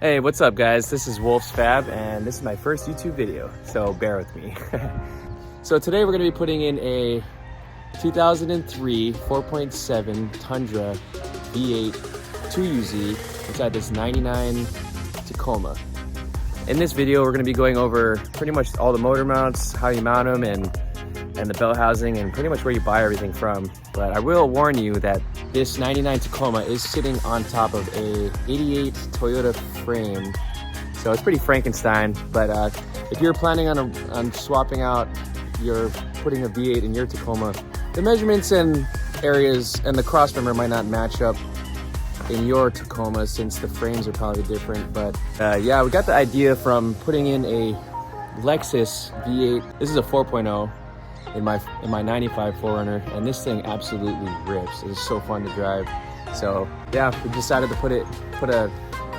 Hey, what's up guys? This is Wolf's Fab and this is my first YouTube video, so bear with me. So today we're going to be putting in a 2003 4.7 Tundra V8 2UZ inside this 99 Tacoma. In this video we're going to be going over pretty much all the motor mounts, how you mount them, and the belt housing, and pretty much where you buy everything from. But I will warn you that this 99 Tacoma is sitting on top of a 88 Toyota frame, so it's pretty Frankenstein. But if you're planning on swapping out, you're putting a V8 in your Tacoma, the measurements and areas and the crossmember might not match up in your Tacoma since the frames are probably different. But yeah, we got the idea from putting in a Lexus V8. This is a 4.0 in my 95 4Runner, and this thing absolutely rips. It's so fun to drive. So yeah, we decided to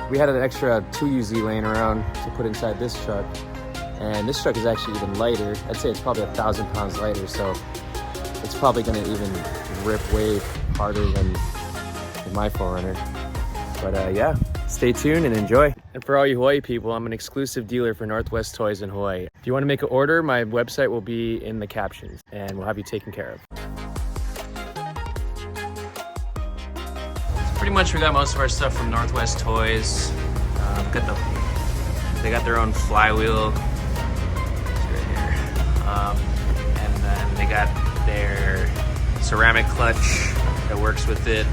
we had an extra 2UZ laying around to put inside this truck, and this truck is actually even lighter. I'd say it's probably 1,000 pounds lighter, so it's probably gonna even rip way harder than my 4Runner. But yeah, stay tuned and enjoy. And for all you Hawaii people, I'm an exclusive dealer for Northwest Toys in Hawaii. If you want to make an order, my website will be in the captions and we'll have you taken care of. So pretty much we got most of our stuff from Northwest Toys. They got their own flywheel. It's right here. And then they got their ceramic clutch that works with it.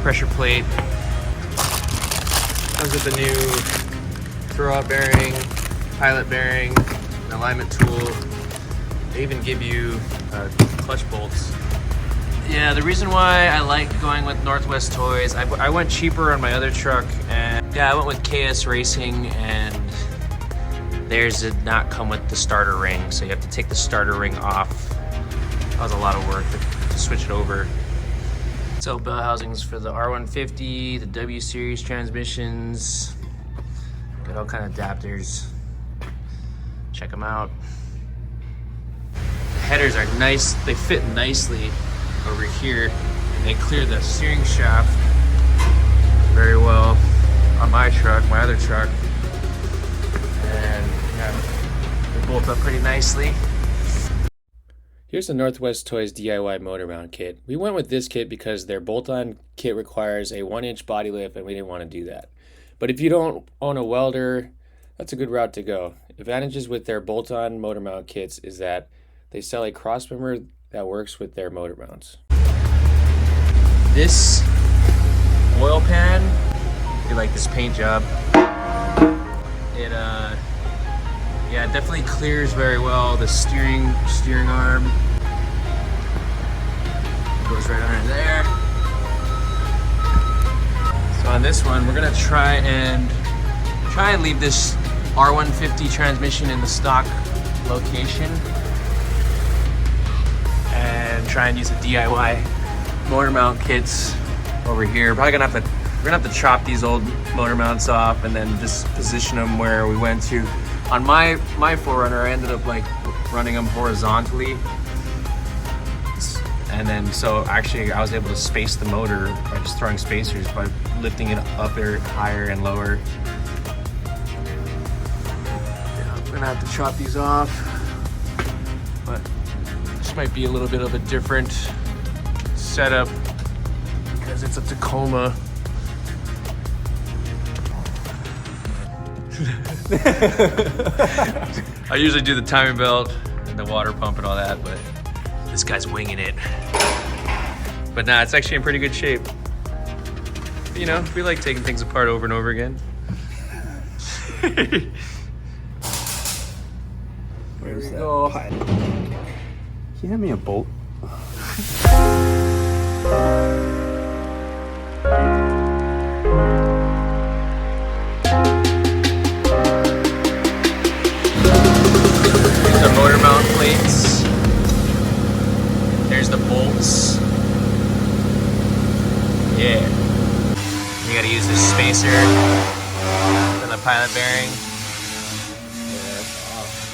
Pressure plate. Comes with the new throw-out bearing, pilot bearing, an alignment tool. They even give you clutch bolts. Yeah, the reason why I like going with Northwest Toys, I went cheaper on my other truck, and yeah, I went with KS Racing, and theirs did not come with the starter ring, so you have to take the starter ring off. That was a lot of work to switch it over. So belt housings for the R150, the W series transmissions, got all kind of adapters. Check them out. The headers are nice, they fit nicely over here, and they clear the steering shaft very well on my truck, my other truck. And yeah, they bolt up pretty nicely. Here's the Northwest Toys DIY motor mount kit. We went with this kit because their bolt-on kit requires a 1-inch body lift, and we didn't want to do that. But if you don't own a welder, that's a good route to go. Advantages with their bolt-on motor mount kits is that they sell a crossmember that works with their motor mounts. This oil pan, I like this paint job. Yeah, it definitely clears very well. The steering arm goes right under there. So on this one, we're gonna try and leave this R150 transmission in the stock location and try and use the DIY motor mount kits over here. We're gonna have to chop these old motor mounts off and then just position them where we went to. On my 4Runner, I ended up like running them horizontally, and then so actually I was able to space the motor by just throwing spacers, by lifting it up or higher and lower. Yeah, I'm gonna have to chop these off, but this might be a little bit of a different setup because it's a Tacoma. I usually do the timing belt and the water pump and all that, but this guy's winging it. But nah, it's actually in pretty good shape. You know, we like taking things apart over and over again. Where's that? Go. Can you hand me a bolt? Motor mount plates. There's the bolts. Yeah. You gotta use this spacer for the pilot bearing. Yeah, that's awesome.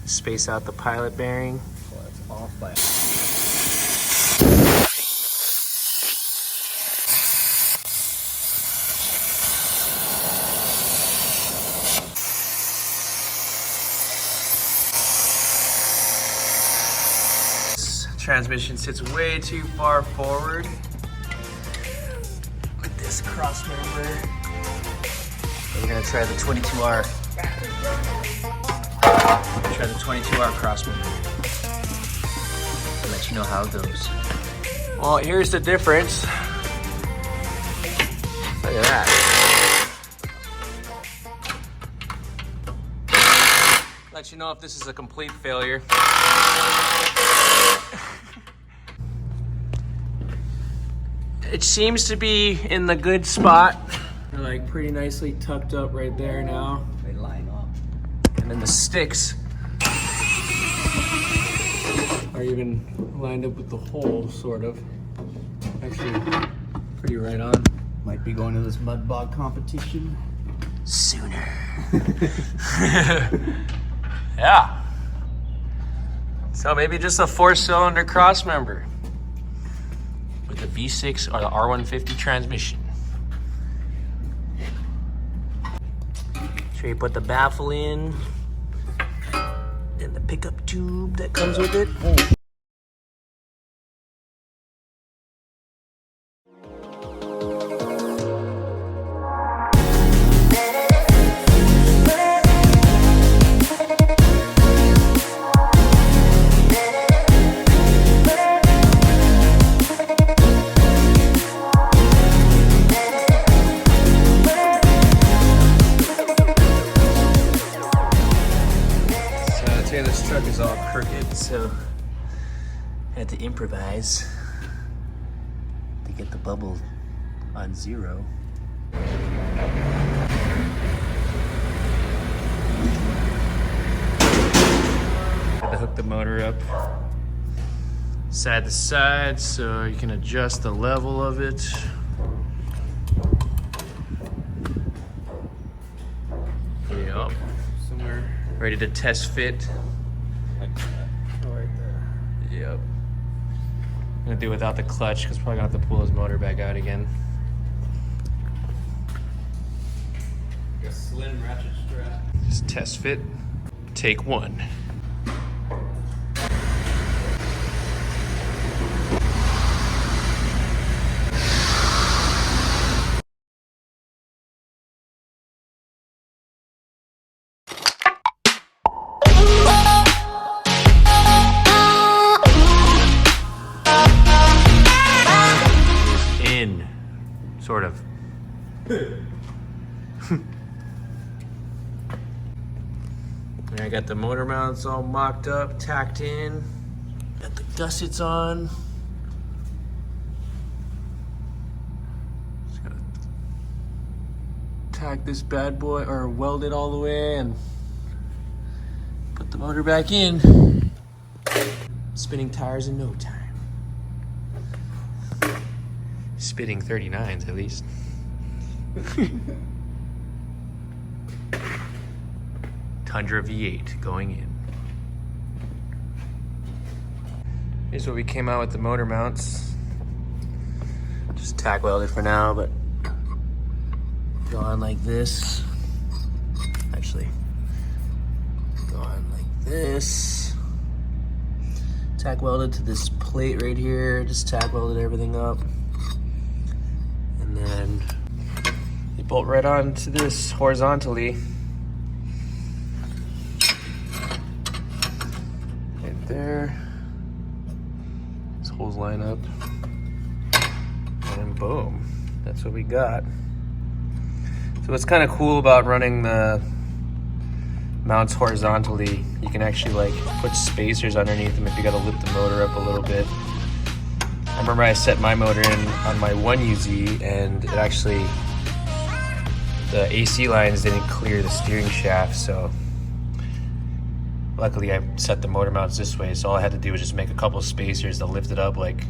Space out the pilot bearing. Well, that's all flat. transmission sits way too far forward with this cross member. We're gonna try the 22R. Try the 22R cross member. I'll let you know how it goes. Well, here's the difference. Look at that. Let you know if this is a complete failure. It seems to be in the good spot. They're like pretty nicely tucked up right there now. They line up. And then the sticks are even lined up with the hole, sort of. Actually, pretty right on. Might be going to this mud bog competition Sooner. Yeah. So maybe just a 4-cylinder cross member with the V6 or the R150 transmission. Sure you put the baffle in and the pickup tube that comes with it. This truck is all crooked, so I had to improvise to get the bubble on 0. Had to hook the motor up side to side so you can adjust the level of it. Yep. Somewhere ready to test fit. Right there. Yep. I'm gonna do it without the clutch because probably gonna have to pull his motor back out again. Like a slim ratchet strap. Just test fit. Take 1. Sort of. And I got the motor mounts all mocked up, tacked in. Got the gussets on. Just gotta tack this bad boy, or weld it all the way and put the motor back in. Spinning tires in no time. Spitting 39s at least. Tundra V8 going in. Here's what we came out with the motor mounts. Just tack welded for now, but go on like this. Actually, go on like this. Tack welded to this plate right here. Just tack welded everything up. And then you bolt right onto this horizontally. Right there. These holes line up. And boom. That's what we got. So what's kind of cool about running the mounts horizontally, you can actually like put spacers underneath them if you gotta lift the motor up a little bit. I remember I set my motor in on my 1UZ and it actually, the AC lines didn't clear the steering shaft, so luckily I set the motor mounts this way, so all I had to do was just make a couple of spacers to lift it up like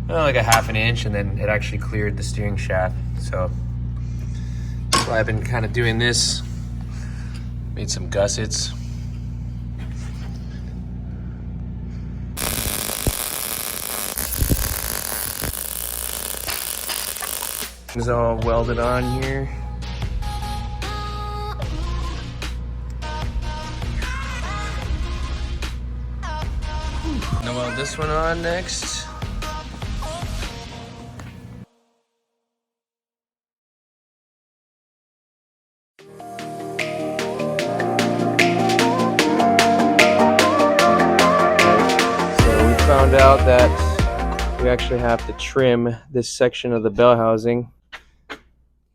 a 1/2 inch, and then it actually cleared the steering shaft. So that's why I've been kind of doing this. Made some gussets. It's all welded on here. Gonna weld this one on next. So we found out that we actually have to trim this section of the bell housing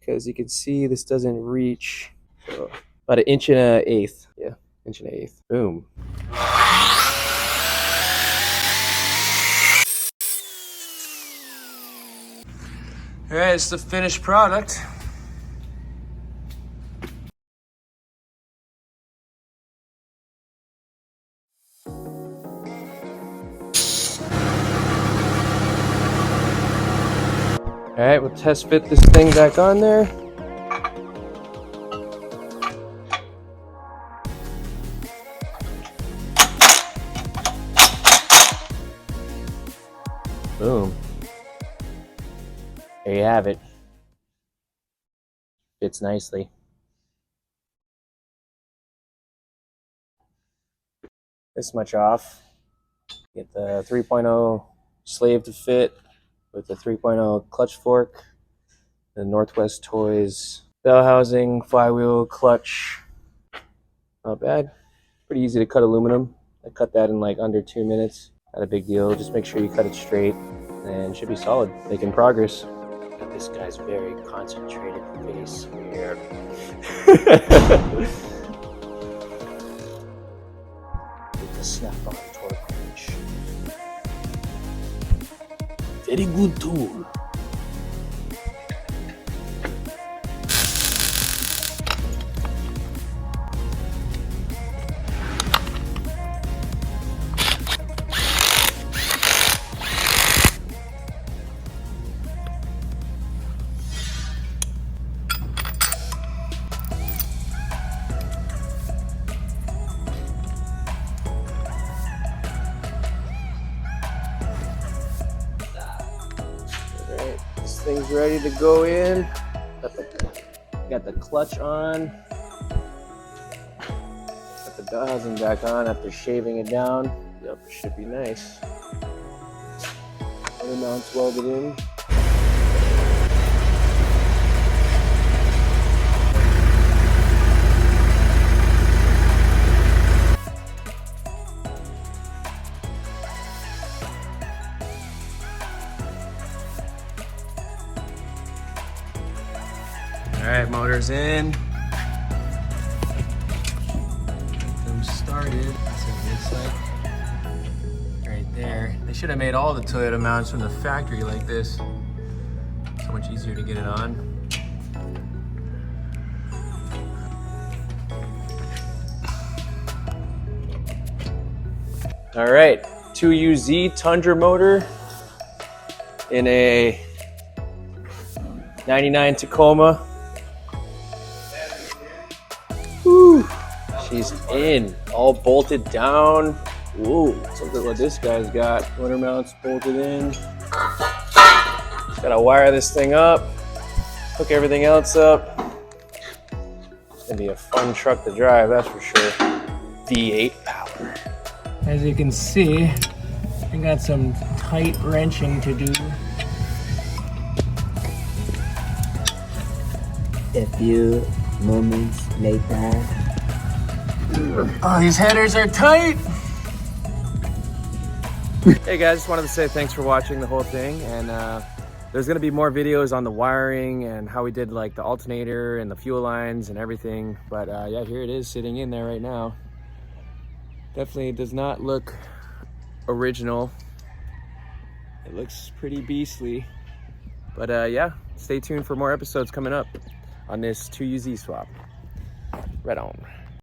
because you can see this doesn't reach about 1 1/8. Yeah, 1 1/8. Boom. All right, it's the finished product. All right, we'll test fit this thing back on there. Boom. There you have it. Fits nicely. This much off. Get the 3.0 slave to fit with the 3.0 clutch fork, the Northwest Toys bell housing, flywheel, clutch. Not bad. Pretty easy to cut aluminum. I cut that in like under 2 minutes. Not a big deal. Just make sure you cut it straight and it should be solid. Making progress. This guy's very concentrated face here. With the snap-on torque wrench. Very good tool. This thing's ready to go in. Got the clutch on. Got the bell housing back on after shaving it down. Yep, it should be nice. Other mounts welded in. All right, motor's in. Get them started. That's what it looks like. Right there. They should have made all the Toyota mounts from the factory like this. So much easier to get it on. All right, 2UZ Tundra motor in a 99 Tacoma. Whew. She's in, all bolted down. Whoa, let's look at what this guy's got. Winter mounts bolted in. Just gotta wire this thing up, hook everything else up. It's gonna be a fun truck to drive, that's for sure. V8 power. As you can see, we got some tight wrenching to do. A few moments later. Oh, these headers are tight! Hey guys, just wanted to say thanks for watching the whole thing, and there's gonna be more videos on the wiring and how we did like the alternator and the fuel lines and everything, but yeah, here it is sitting in there right now. Definitely does not look original. It looks pretty beastly, but yeah, stay tuned for more episodes coming up on this 2UZ swap. Right on.